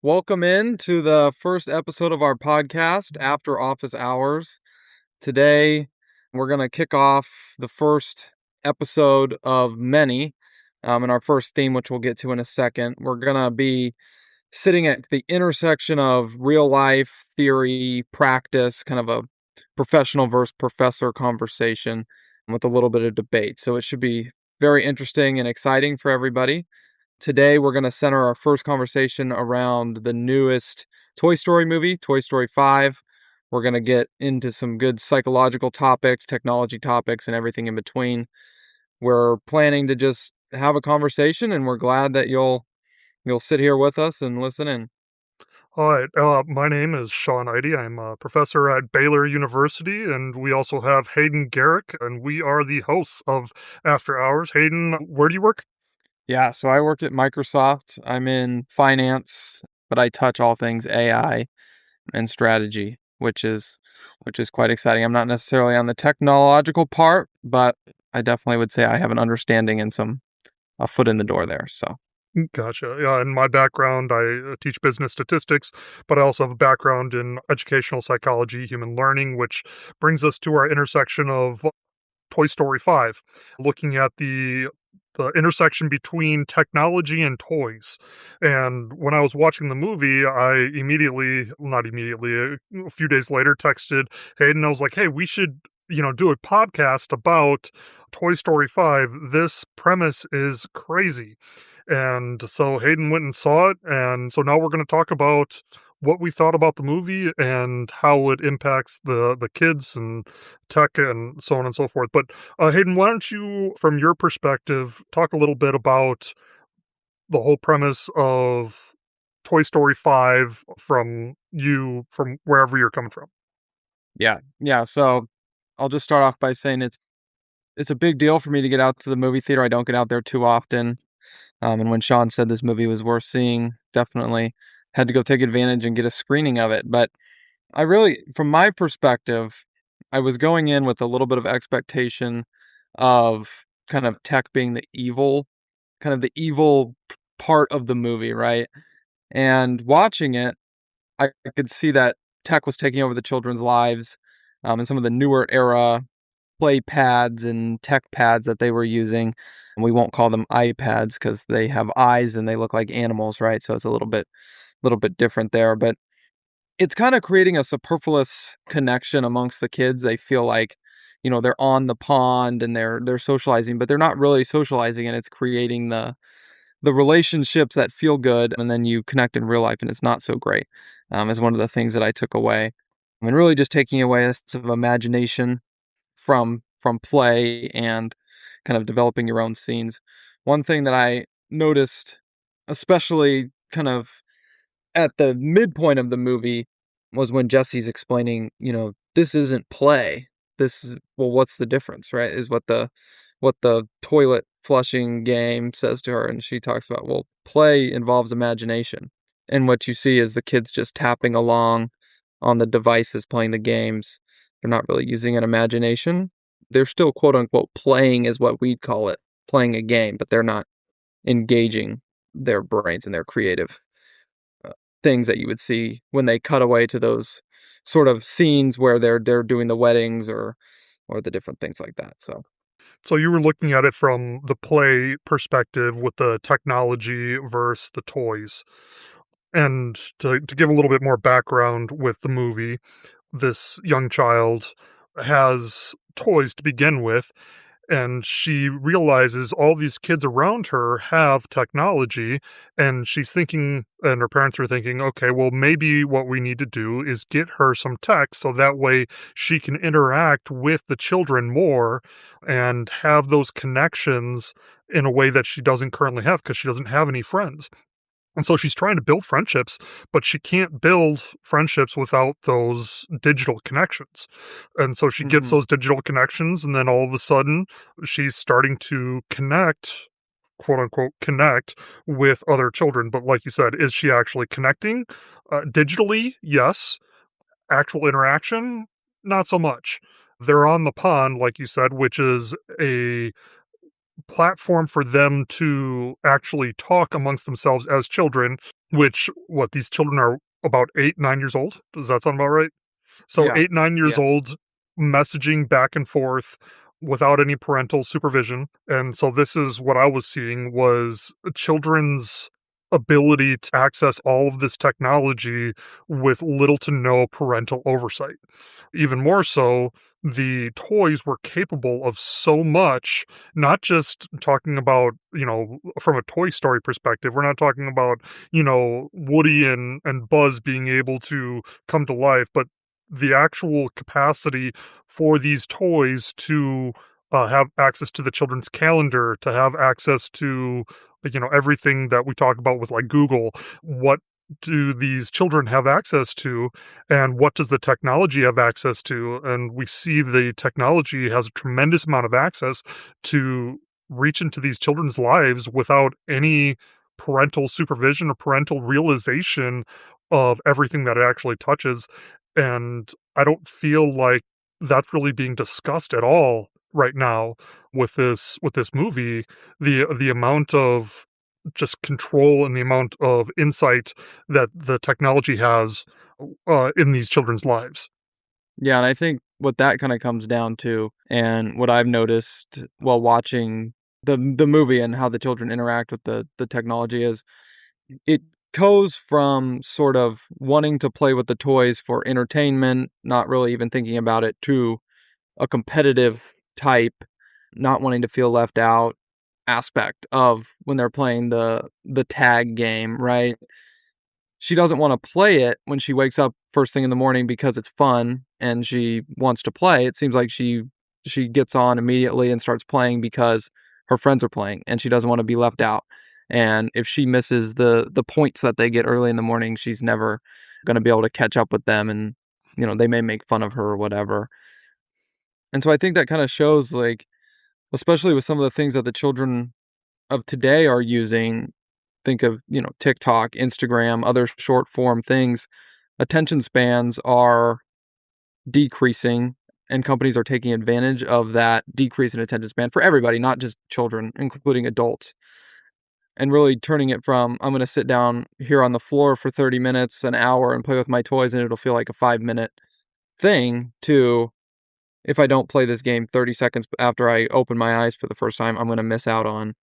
Welcome in to the first episode of our podcast, After Office Hours. Today, we're going to kick off the first episode of many, and our first theme, which we'll get to in a second. We're going to be sitting at the intersection of real life, theory, practice, kind of a professional versus professor conversation with a little bit of debate. So it should be very interesting and exciting for everybody. Today, we're going to center our first conversation around the newest Toy Story movie, Toy Story 5. We're going to get into some good psychological topics, technology topics, and everything in between. We're planning to just have a conversation, and we're glad that you'll sit here with us and listen in. Hi, my name is Shaun. I'm a professor at Baylor University, and we also have Hayden Garrick, and we are the hosts of After Hours. Hayden, where do you work? Yeah, so I work at Microsoft. I'm in finance, but I touch all things AI and strategy, which is quite exciting. I'm not necessarily on the technological part, but I definitely would say I have an understanding and a foot in the door there. So Gotcha. Yeah, in my background, I teach business statistics, but I also have a background in educational psychology, human learning, which brings us to our intersection of Toy Story 5, looking at the intersection between technology and toys. And when I was watching the movie, I not immediately, a few days later texted Hayden. I was like, "Hey, we should, do a podcast about Toy Story 5. This premise is crazy." And so Hayden went and saw it, and so now we're going to talk about what we thought about the movie and how it impacts the kids and tech and so on and so forth. But Hayden, why don't you, from your perspective, talk a little bit about the whole premise of Toy Story 5 from wherever you're coming from? yeah. So I'll just start off by saying it's a big deal for me to get out to the movie theater. I don't get out there too often. And when Sean said this movie was worth seeing, definitely had to go take advantage and get a screening of it. But I really, from my perspective, I was going in with a little bit of expectation of kind of tech being kind of the evil part of the movie, right? And watching it, I could see that tech was taking over the children's lives, and some of the newer era play pads and tech pads that they were using. And we won't call them iPads because they have eyes and they look like animals, right? So it's a little bit different there. But it's kind of creating a superfluous connection amongst the kids. They feel like, they're on the pond and they're socializing, but they're not really socializing, and it's creating the relationships that feel good, and then you connect in real life and it's not so great. Is one of the things that I took away. I mean, really just taking away a sense of imagination from play and kind of developing your own scenes. One thing that I noticed, especially kind of at the midpoint of the movie, was when Jesse's explaining, this isn't play. This is, well, what's the difference, right? Is what the toilet flushing game says to her, and she talks about, well, play involves imagination. And what you see is the kids just tapping along on the devices playing the games. They're not really using an imagination. They're still quote unquote playing is what we'd call it, playing a game, but they're not engaging their brains and their creative things that you would see when they cut away to those sort of scenes where they're doing the weddings or the different things like that. So So you were looking at it from the play perspective with the technology versus the toys. And to give a little bit more background with the movie, this young child has toys to begin with, and she realizes all these kids around her have technology, and she's thinking, and her parents are thinking, okay, well, maybe what we need to do is get her some tech so that way she can interact with the children more and have those connections in a way that she doesn't currently have because she doesn't have any friends. And so she's trying to build friendships, but she can't build friendships without those digital connections. And so she gets mhm. those digital connections, and then all of a sudden, she's starting to connect, quote unquote, connect with other children. But like you said, is she actually connecting? Digitally, yes. Actual interaction, not so much. They're on the pond, like you said, which is a platform for them to actually talk amongst themselves as children, which what these children are about 8, 9 years old. Does that sound about right? So Yeah. 8, 9 years Yeah. old, messaging back and forth without any parental supervision, and so this is what I was seeing was children's ability to access all of this technology with little to no parental oversight. Even more so, the toys were capable of so much, not just talking about, from a Toy Story perspective, we're not talking about, Woody and Buzz being able to come to life, but the actual capacity for these toys to have access to the children's calendar, to have access to, everything that we talk about with like Google. What do these children have access to, and what does the technology have access to? And we see the technology has a tremendous amount of access to reach into these children's lives without any parental supervision or parental realization of everything that it actually touches. And I don't feel like that's really being discussed at all right now with this movie. The amount of just control and the amount of insight that the technology has in these children's lives. Yeah, and I think what that kinda comes down to, and what I've noticed while watching the movie and how the children interact with the technology is, it goes from sort of wanting to play with the toys for entertainment, not really even thinking about it, to a competitive type, not wanting to feel left out aspect of when they're playing the tag game, right? She doesn't wanna play it when she wakes up first thing in the morning because it's fun and she wants to play. It seems like she gets on immediately and starts playing because her friends are playing and she doesn't wanna be left out. And if she misses the points that they get early in the morning, she's never gonna be able to catch up with them and, they may make fun of her or whatever. And so I think that kinda shows, like, especially with some of the things that the children of today are using, think of, TikTok, Instagram, other short form things, attention spans are decreasing and companies are taking advantage of that decrease in attention span for everybody, not just children, including adults. And really turning it from I'm going to sit down here on the floor for 30 minutes, an hour and play with my toys and it'll feel like a 5-minute thing to if I don't play this game 30 seconds after I open my eyes for the first time, I'm going to miss out on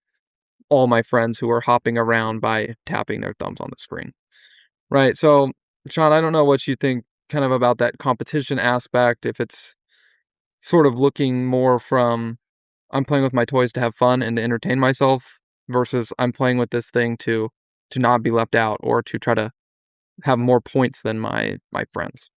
all my friends who are hopping around by tapping their thumbs on the screen. Right. So, Sean, I don't know what you think kind of about that competition aspect, if it's sort of looking more from I'm playing with my toys to have fun and to entertain myself versus I'm playing with this thing to not be left out or to try to have more points than my friends.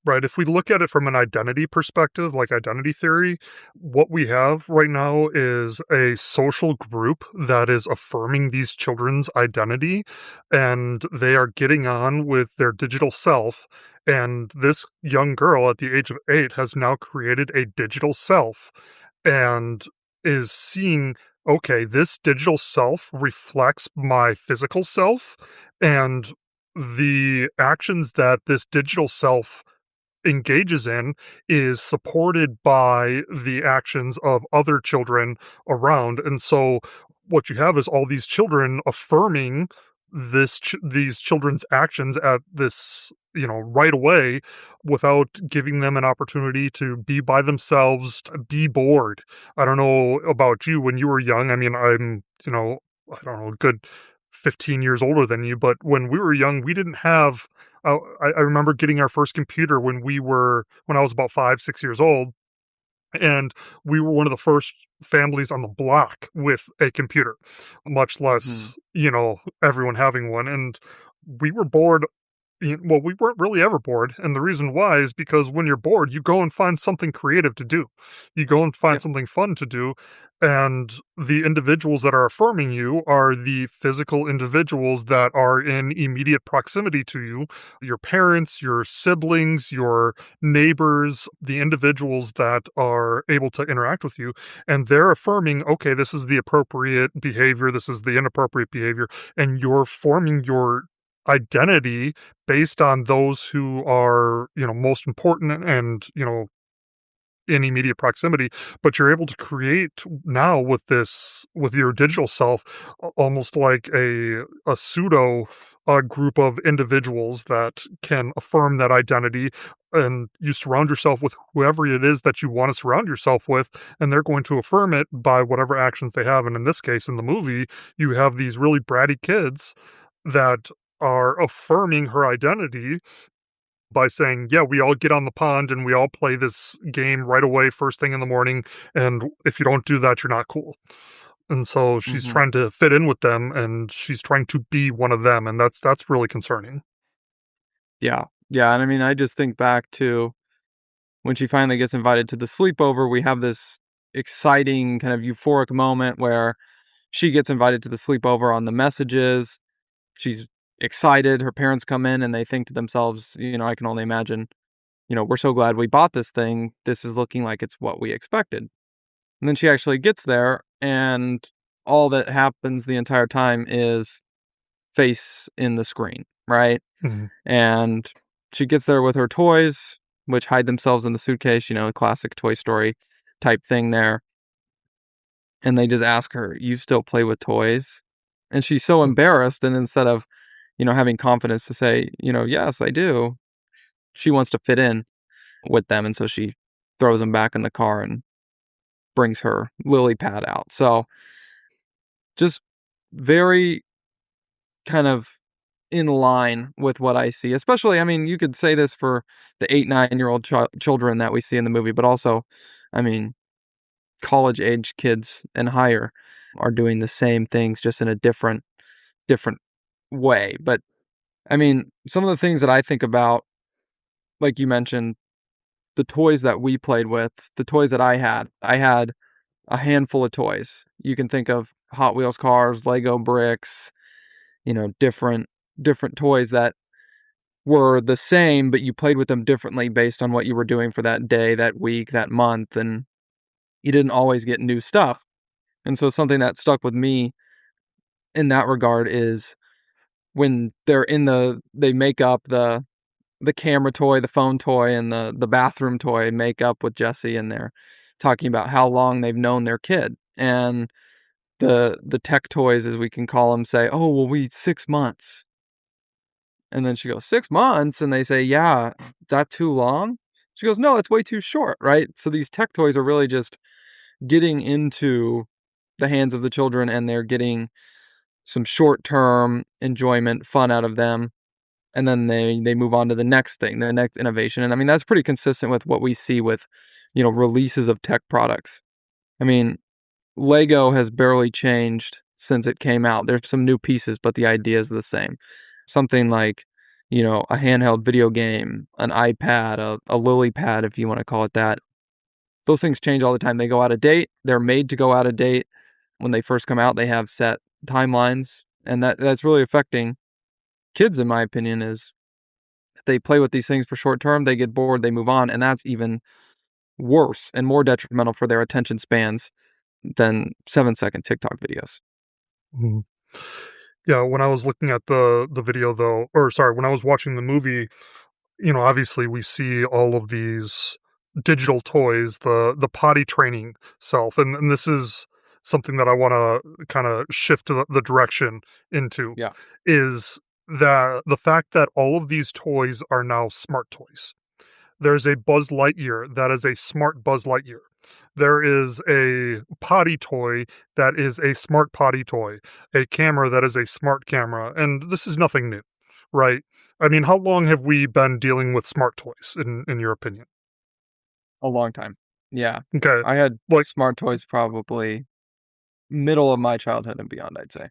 Right, if we look at it from an identity perspective, like identity theory, what we have right now is a social group that is affirming these children's identity, and they are getting on with their digital self, and this young girl at the age of 8 has now created a digital self and is seeing, "Okay, this digital self reflects my physical self, and the actions that this digital self engages in is supported by the actions of other children around. And so what you have is all these children affirming these children's actions at this, right away, without giving them an opportunity to be by themselves, to be bored. I don't know about you when you were young. I mean, I'm, I don't know, a good 15 years older than you, but when we were young, we didn't have I remember getting our first computer when I was about 5, 6 years old, and we were one of the first families on the block with a computer, much Mhm. less, everyone having one, and we were bored. Well, we weren't really ever bored, and the reason why is because when you're bored, you go and find something creative to do. You go and find Yep. something fun to do, and the individuals that are affirming you are the physical individuals that are in immediate proximity to you, your parents, your siblings, your neighbors, the individuals that are able to interact with you, and they're affirming, "Okay, this is the appropriate behavior, this is the inappropriate behavior," and you're forming your identity based on those who are, most important and, in immediate proximity, but you're able to create now with your digital self, almost like a pseudo group of individuals that can affirm that identity, and you surround yourself with whoever it is that you want to surround yourself with, and they're going to affirm it by whatever actions they have. And in this case, in the movie, you have these really bratty kids that are affirming her identity by saying, "Yeah, we all get on the pond and we all play this game right away, first thing in the morning. And if you don't do that, you're not cool." And so she's Mhm. trying to fit in with them, and she's trying to be one of them, and that's really concerning. Yeah. Yeah, and I mean, I just think back to when she finally gets invited to the sleepover, we have this exciting kind of euphoric moment where she gets invited to the sleepover on the messages. She's excited. Her parents come in and they think to themselves, I can only imagine, we're so glad we bought this thing. This is looking like it's what we expected. And then she actually gets there, and all that happens the entire time is face in the screen, right? Mhm, And she gets there with her toys, which hide themselves in the suitcase, a classic Toy Story type thing there. And they just ask her, "You still play with toys?" And she's so mm, embarrassed. And instead of, having confidence to say, "Yes, I do," she wants to fit in with them. And so she throws them back in the car and brings her lily pad out. So just very kind of in line with what I see. Especially, I mean, you could say this for the 8, 9-year-old children that we see in the movie, but also, I mean, college age kids and higher are doing the same things just in a different way. But I mean, some of the things that I think about, like you mentioned, the toys that we played with, the toys that I had a handful of toys. You can think of Hot Wheels cars, Lego bricks, different toys that were the same, but you played with them differently based on what you were doing for that day, that week, that month, and you didn't always get new stuff. And so something that stuck with me in that regard is when they make up the camera toy, the phone toy, and the bathroom toy make up with Jesse, and they're talking about how long they've known their kid. And the tech toys, as we can call them, say, "Oh, well, we 6 months." And then she goes, 6 months? And they say, "Yeah, is that too long?" She goes, "No, it's way too short," right? So these tech toys are really just getting into the hands of the children, and they're getting some short-term enjoyment, fun out of them, and then they move on to the next thing, the next innovation. And I mean, that's pretty consistent with what we see with, releases of tech products. I mean, Lego has barely changed since it came out. There's some new pieces, but the idea is the same. Something like, a handheld video game, an iPad, a lily pad, if you want to call it that. Those things change all the time. They go out of date. They're made to go out of date. When they first come out, they have set timelines, and that's really affecting kids, in my opinion. Is they play with these things for short term, they get bored, they move on, and that's even worse and more detrimental for their attention spans than 7-second TikTok videos. mhm. Yeah, when I was looking at the video though, or sorry, when I was watching the movie, obviously we see all of these digital toys, the potty training self, and this is something that I want to kind of shift to the direction into, Yeah. is that the fact that all of these toys are now smart toys. There's a Buzz Lightyear that is a smart Buzz Lightyear. There is a potty toy that is a smart potty toy, a camera that is a smart camera, and this is nothing new, right? I mean, how long have we been dealing with smart toys in your opinion? A long time. Yeah. Okay. I had Like, smart toys probably middle of my childhood and beyond, I'd say.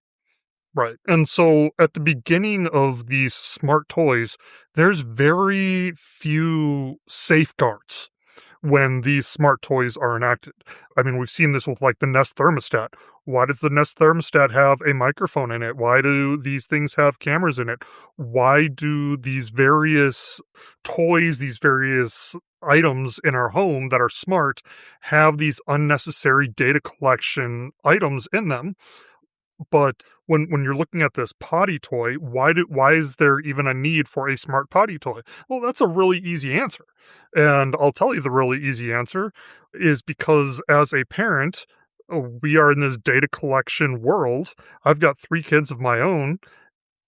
right. And so at the beginning of these smart toys, there's very few safeguards when these smart toys are enacted. I mean, we've seen this with like the Nest thermostat. Why does the Nest thermostat have a microphone in it? Why do these things have cameras in it? Why do these various toys, these various items in our home that are smart have these unnecessary data collection items in them? But when you're looking at this potty toy, why is there even a need for a smart potty toy? Well, that's a really easy answer. And I'll tell you the really easy answer is because as a parent, we are in this data collection world. I've got 3 kids of my own.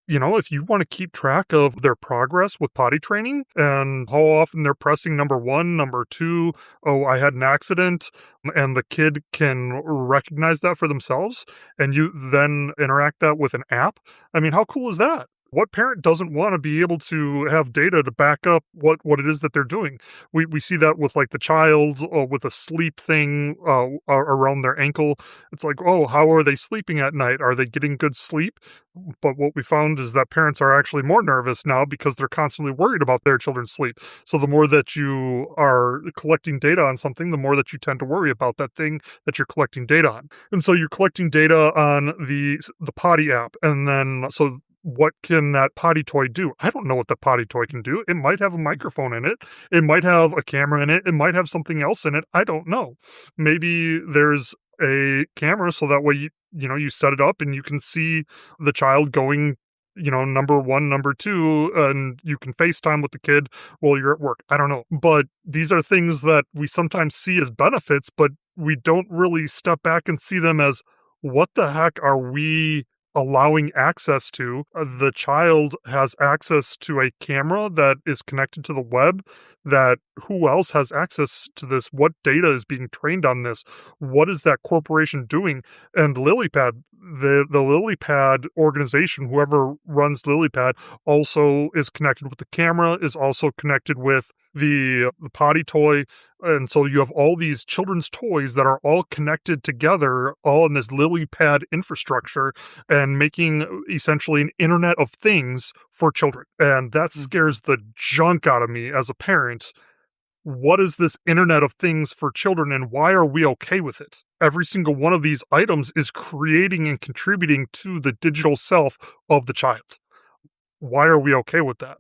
If you want to keep track of their progress with potty training and how often they're pressing number one, number two, oh, I had an accident, and the kid can recognize that for themselves, and you then interact that with an app. I mean, how cool is that? What parent doesn't want to be able to have data to back up what it is that they're doing? We see that with like the child with a sleep thing around their ankle. It's like, oh, how are they sleeping at night? Are they getting good sleep? But what we found is that parents are actually more nervous now because they're constantly worried about their children's sleep. So the more that you are collecting data on something, the more that you tend to worry about that thing that you're collecting data on. And so you're collecting data on the potty app, and then so what can that potty toy do? I don't know what the potty toy can do. It might have a microphone in it. It might have a camera in it. It might have something else in it. I don't know. Maybe there's a camera so that way you set it up and you can see the child going, number one, number two, and you can FaceTime with the kid while you're at work. I don't know. But these are things that we sometimes see as benefits, but we don't really step back and see them as what the heck are we allowing access to? The child has access to a camera that is connected to the web. That who else has access to this? What data is being trained on this? What is that corporation doing? And LilyPad, the LilyPad organization, whoever runs LilyPad, also is connected with the camera, is also connected with the potty toy. And so you have all these children's toys that are all connected together, all in this LilyPad infrastructure, and making essentially an internet of things for children. And that scares the junk out of me as a parent. What is this internet of things for children, and why are we okay with it? Every single one of these items is creating and contributing to the digital self of the child. Why are we okay with that?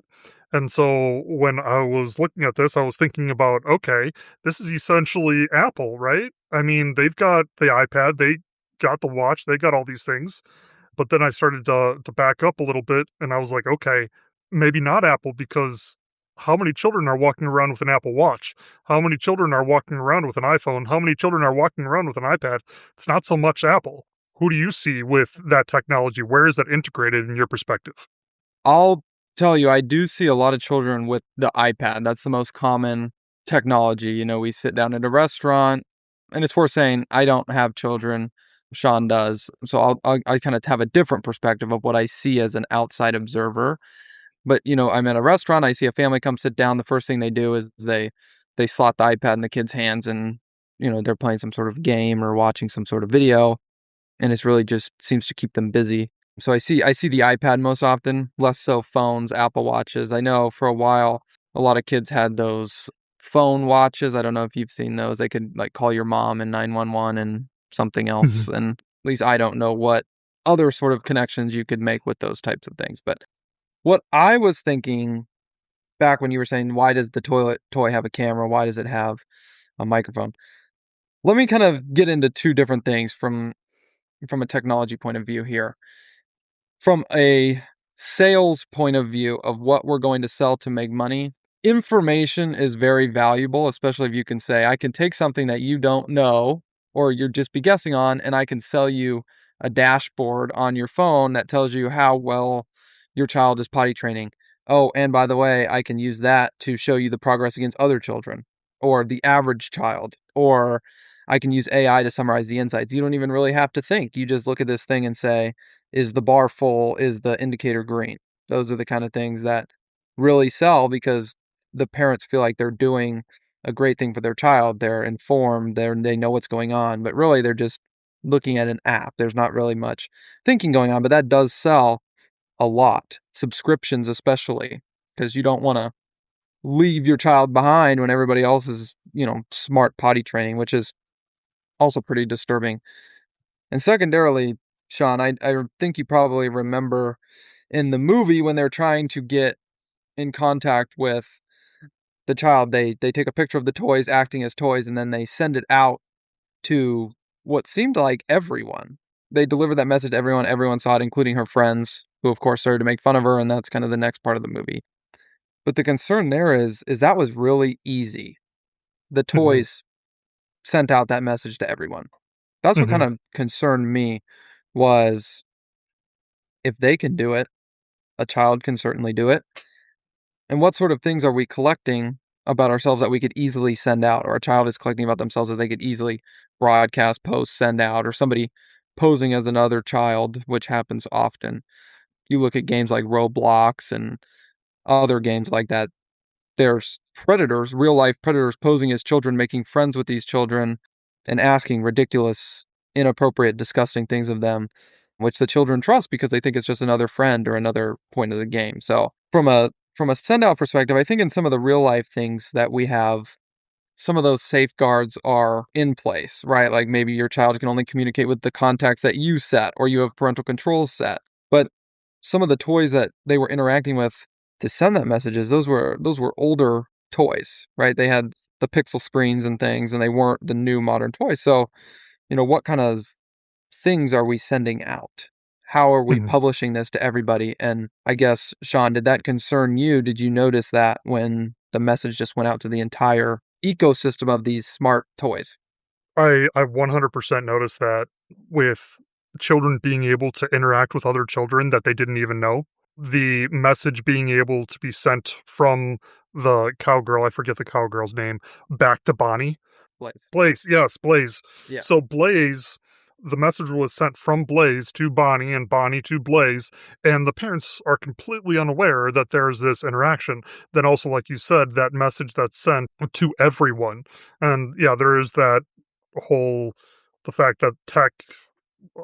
And so when I was looking at this, I was thinking about, okay, this is essentially Apple, right? I mean, they've got the iPad, they got the watch, they got all these things. But then I started to back up a little bit, and I was like, okay, maybe not Apple, because how many children are walking around with an Apple Watch? How many children are walking around with an iPhone? How many children are walking around with an iPad? It's not so much Apple. Who do you see with that technology? Where is that integrated in your perspective? I'll tell you, I do see a lot of children with the iPad. That's the most common technology. We sit down at a restaurant, and it's worth saying I don't have children. Shaun does. So I kind of have a different perspective of what I see as an outside observer. But, I'm at a restaurant, I see a family come sit down. The first thing they do is they slot the iPad in the kid's hands, and, they're playing some sort of game or watching some sort of video, and it's really just seems to keep them busy. So I see the iPad most often, less so phones, Apple Watches. I know for a while a lot of kids had those phone watches. I don't know if you've seen those. They could like call your mom and 911 and something else. Mhm. And at least I don't know what other sort of connections you could make with those types of things. But what I was thinking back when you were saying, why does the toilet toy have a camera? Why does it have a microphone? Let me kind of get into two different things from a technology point of view here. From a sales point of view of what we're going to sell to make money, information is very valuable, especially if you can say, I can take something that you don't know or you're just be guessing on, and I can sell you a dashboard on your phone that tells you how well your child is potty training. Oh, and by the way, I can use that to show you the progress against other children or the average child, or I can use AI to summarize the insights. You don't even really have to think. You just look at this thing and say, is the bar full? Is the indicator green? Those are the kind of things that really sell because the parents feel like they're doing a great thing for their child. They're informed, they know what's going on, but really they're just looking at an app. There's not really much thinking going on, but that does sell a lot. Subscriptions especially, because you don't want to leave your child behind when everybody else is, smart potty training, which is also pretty disturbing. And secondarily, Shaun, I think you probably remember in the movie when they're trying to get in contact with the child, they take a picture of the toys acting as toys, and then they send it out to what seemed like everyone. they delivered that message to everyone. Everyone saw it, including her friends, who of course started to make fun of her, and that's kind of the next part of the movie. But the concern there is that was really easy. The Mhm. toys sent out that message to everyone. That's what kind Mhm. of concerned me was if they can do it, a child can certainly do it. And what sort of things are we collecting about ourselves that we could easily send out, or a child is collecting about themselves that they could easily broadcast, post, send out, or somebody posing as another child, which happens often. You look at games like Roblox and other games like that, there's predators, real life predators posing as children, making friends with these children and asking ridiculous, inappropriate, disgusting things of them, which the children trust because they think it's just another friend or another point of the game. So from a send out perspective, I think in some of the real life things that we have, some of those safeguards are in place, right? Like maybe your child can only communicate with the contacts that you set or you have parental controls set. But some of the toys that they were interacting with to send that messages, those were older toys, right? They had the pixel screens and things and they weren't the new modern toys. So, what kind of things are we sending out? How are we Mhm. publishing this to everybody? And I guess, Sean, did that concern you? Did you notice that when the message just went out to the entire ecosystem of these smart toys? I 100% noticed that with children being able to interact with other children that they didn't even know. The message being able to be sent from the cowgirl, I forget the cowgirl's name, back to Bonnie. Blaze. Blaze, yes, Blaze. Yeah. So Blaze, the message was sent from Blaze to Bonnie and Bonnie to Blaze, and the parents are completely unaware that there's this interaction. Then also, like you said, that message that's sent to everyone. And yeah, there is that whole the fact that tech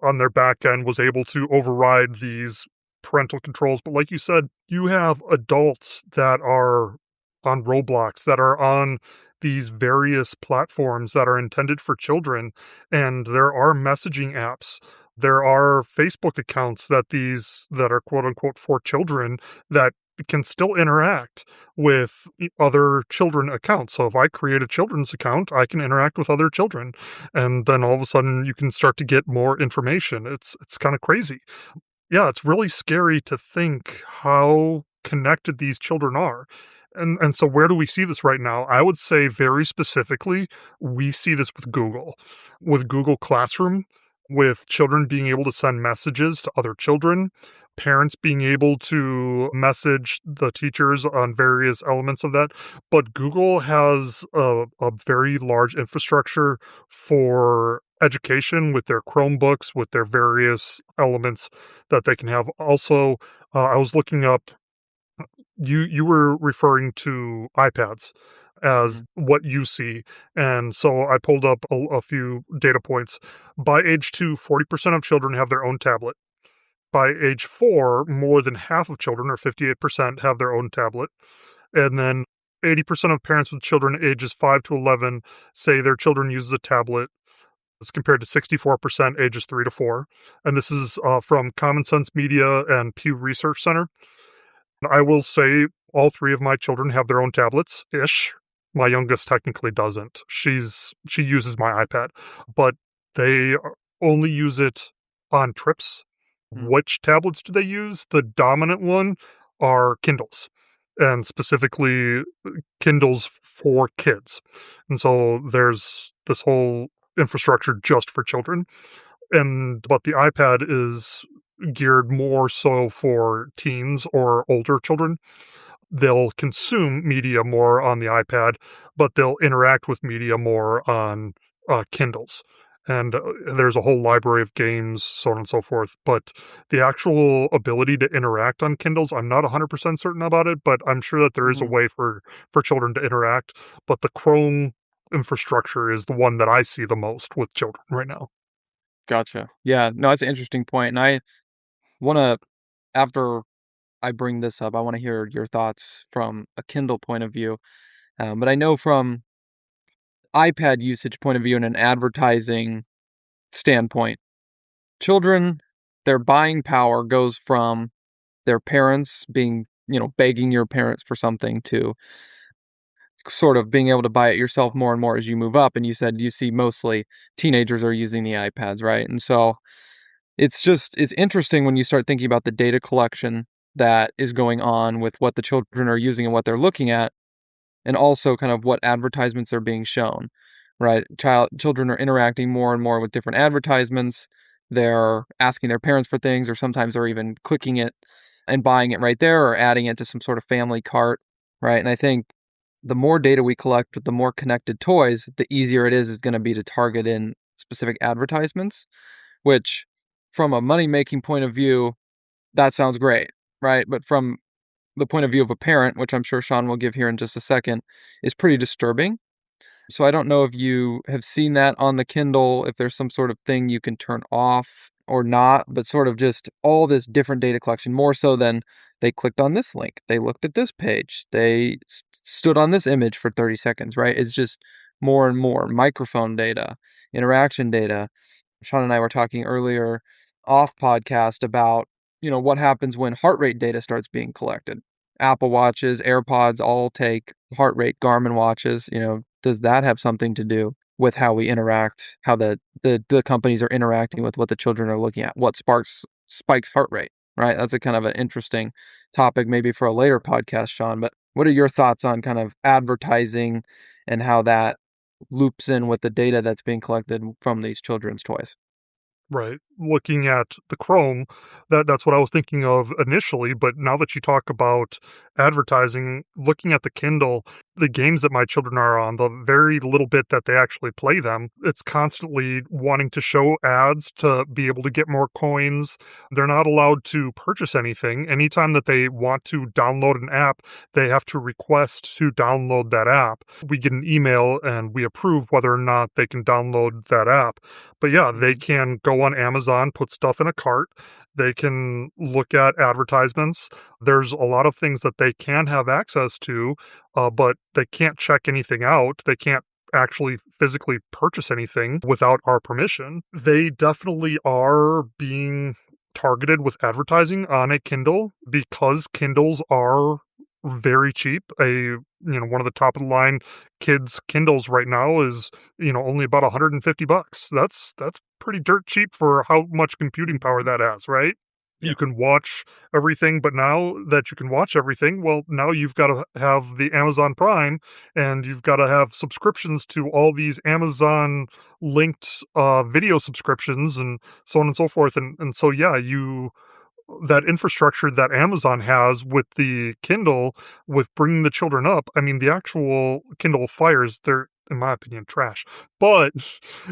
on their back end was able to override these parental controls. But like you said, you have adults that are on Roblox, that are on these various platforms that are intended for children. And there are messaging apps. There are Facebook accounts that are quote unquote for children that can still interact with other children accounts. So if I create a children's account, I can interact with other children, and then all of a sudden you can start to get more information. It's kind of crazy. Yeah, it's really scary to think how connected these children are. And so where do we see this right now? I would say very specifically, we see this with Google. With Google Classroom, with children being able to send messages to other children, parents being able to message the teachers on various elements of that. But Google has a very large infrastructure for education with their Chromebooks, with their various elements that they can have. Also, I was looking up. You were referring to iPads as Mhm. what you see, and so I pulled up a few data points. By age 2, 40% of children have their own tablet. By age 4, more than half of children, or 58%, have their own tablet. And then 80% of parents with children ages 5 to 11 say their children uses a tablet. As compared to 64% ages 3 to 4. And this is from Common Sense Media and Pew Research Center. I will say all three of my children have their own tablets ish. My youngest technically doesn't. She uses my iPad, but they only use it on trips. Mhm. Which tablets do they use? The dominant one are Kindles, and specifically Kindles for kids. And so there's this whole infrastructure just for children. And but the iPad is geared more so for teens or older children. They'll consume media more on the iPad, but they'll interact with media more on Kindles. And there's a whole library of games, so on and so forth. But the actual ability to interact on Kindles, I'm not 100% certain about it, but I'm sure that there is a Mhm. way for children to interact. But the Chrome infrastructure is the one that I see the most with children right now. Gotcha. Yeah, no, that's an interesting point, and I wanna after I bring this up, I wanna hear your thoughts from a Kindle point of view. But I know from iPad usage point of view and an advertising standpoint, children, their buying power goes from their parents being, begging your parents for something to sort of being able to buy it yourself more and more as you move up. And you said you see mostly teenagers are using the iPads, right? And so it's interesting when you start thinking about the data collection that is going on with what the children are using and what they're looking at, and also kind of what advertisements are being shown, right? Children are interacting more and more with different advertisements. They're asking their parents for things, or sometimes they're even clicking it and buying it right there, or adding it to some sort of family cart, right? And I think the more data we collect with the more connected toys, the easier it is going to be to target in specific advertisements, which from a money making point of view, that sounds great, right? But from the point of view of a parent, which I'm sure Shaun will give here in just a second, is pretty disturbing. So I don't know if you have seen that on the Kindle, if there's some sort of thing you can turn off or not, but sort of just all this different data collection, more so than they clicked on this link, they looked at this page, they stood on this image for 30 seconds, right? It's just more and more microphone data, interaction data. Shaun and I were talking earlier off podcast about, what happens when heart rate data starts being collected. Apple Watches, AirPods all take heart rate, Garmin watches, does that have something to do with how we interact, how the companies are interacting with what the children are looking at, what spikes heart rate, right? That's a kind of an interesting topic maybe for a later podcast, Shaun, but what are your thoughts on kind of advertising and how that loops in with the data that's being collected from these children's toys? Right. Looking at the Chrome, that's what I was thinking of initially, but now that you talk about advertising, looking at the Kindle, the games that my children are on, the very little bit that they actually play them, it's constantly wanting to show ads to be able to get more coins. They're not allowed to purchase anything. Anytime that they want to download an app, they have to request to download that app. We get an email and we approve whether or not they can download that app. But yeah, they Mhm. can go on Amazon, put stuff in a cart. They can look at advertisements. There's a lot of things that they can have access to, but they can't check anything out. They can't actually physically purchase anything without our permission. They definitely are being targeted with advertising on a Kindle because Kindles are very cheap. One of the top of the line kids Kindles right now is, only about 150 bucks. That's pretty dirt cheap for how much computing power that has, right? Yeah. You can watch everything, but now that you can watch everything, well, now you've got to have the Amazon Prime and you've got to have subscriptions to all these Amazon linked video subscriptions and so on and so forth. And so yeah, you that infrastructure that Amazon has with the Kindle, with bringing the children up. I mean, the actual Kindle Fires, they're, in my opinion, trash. But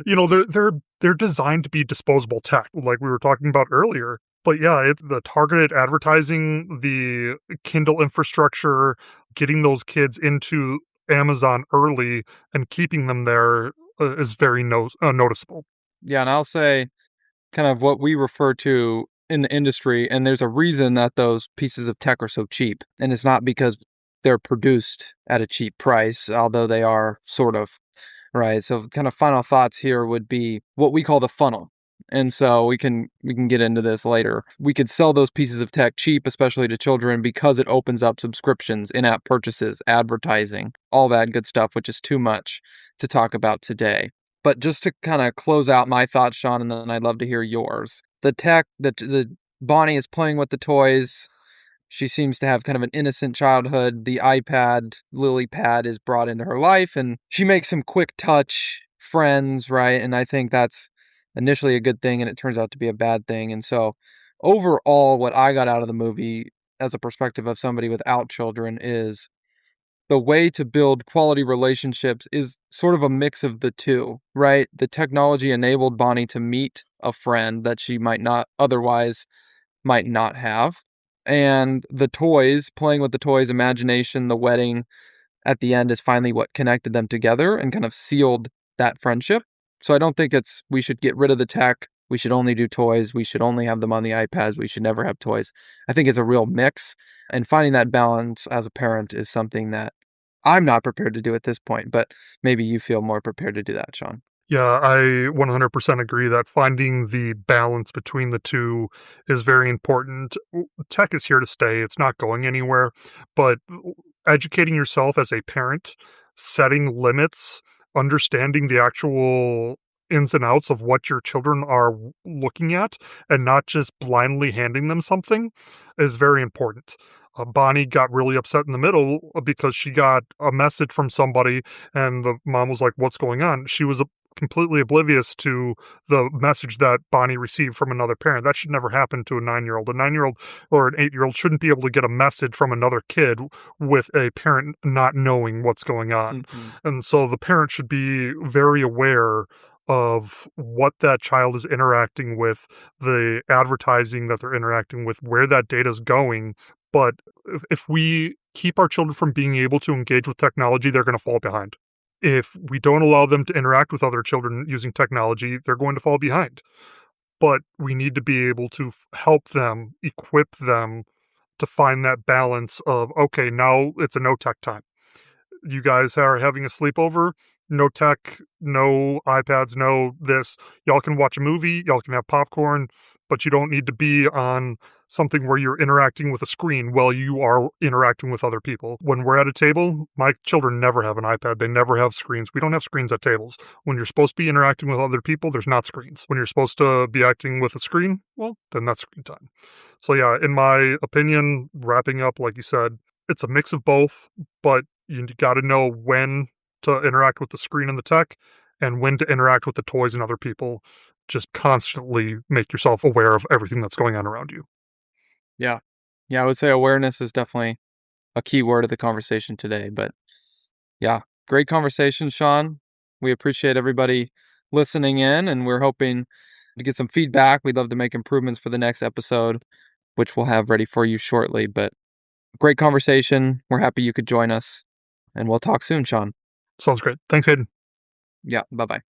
they're designed to be disposable tech, like we were talking about earlier. But yeah, it's the targeted advertising, the Kindle infrastructure, getting those kids into Amazon early and keeping them there is very noticeable. Yeah, and I'll say kind of what we refer to in the industry, and there's a reason that those pieces of tech are so cheap. And it's not because they're produced at a cheap price, although they are sort of, right? So kind of final thoughts here would be what we call the funnel. And so we can get into this later. We could sell those pieces of tech cheap, especially to children, because it opens up subscriptions, in-app purchases, advertising, all that good stuff, which is too much to talk about today. But just to kind of close out my thoughts, Shaun, and then I'd love to hear yours. The tech, the Bonnie is playing with the toys. She seems to have kind of an innocent childhood. The iPad, Lily Pad, is brought into her life, and she makes some quick touch friends, right? And I think that's initially a good thing, and it turns out to be a bad thing. And so, overall, what I got out of the movie as a perspective of somebody without children is the way to build quality relationships is sort of a mix of the two, right? The technology enabled Bonnie to meet a friend that she might not have. And the toys, playing with the toys, imagination, the wedding at the end is finally what connected them together and kind of sealed that friendship. So I don't think we should get rid of the tech. We should only do toys. We should only have them on the iPads. We should never have toys. I think it's a real mix. And finding that balance as a parent is something that I'm not prepared to do at this point, but maybe you feel more prepared to do that, Shaun. Yeah, I 100% agree that finding the balance between the two is very important. Tech is here to stay, it's not going anywhere, but educating yourself as a parent, setting limits, understanding the actual ins and outs of what your children are looking at and not just blindly handing them something is very important. Bonnie got really upset in the middle because she got a message from somebody and the mom was like, "What's going on?" She was completely oblivious to the message that Bonnie received from another parent. That should never happen to a 9-year-old. A 9-year-old or an 8-year-old shouldn't be able to get a message from another kid with a parent not knowing what's going on. Mhm. And so the parent should be very aware of what that child is interacting with, the advertising that they're interacting with, where that data is going. But if we keep our children from being able to engage with technology, they're going to fall behind. If we don't allow them to interact with other children using technology, they're going to fall behind. But we need to be able to help them, equip them to find that balance of, okay, now it's a no tech time. You guys are having a sleepover, no tech, no iPads, no this. Y'all can watch a movie, y'all can have popcorn, but you don't need to be on something where you're interacting with a screen while you are interacting with other people. When we're at a table, my children never have an iPad. They never have screens. We don't have screens at tables. When you're supposed to be interacting with other people, there's not screens. When you're supposed to be acting with a screen, well, then that's screen time. So yeah, in my opinion, wrapping up, like you said, it's a mix of both, but you got to know when to interact with the screen and the tech and when to interact with the toys and other people. Just constantly make yourself aware of everything that's going on around you. Yeah. Yeah, I would say awareness is definitely a key word of the conversation today. But yeah, great conversation, Shaun. We appreciate everybody listening in, and we're hoping to get some feedback. We'd love to make improvements for the next episode, which we'll have ready for you shortly. But great conversation. We're happy you could join us, and we'll talk soon, Shaun. Sounds great. Thanks, Hayden. Yeah, bye bye.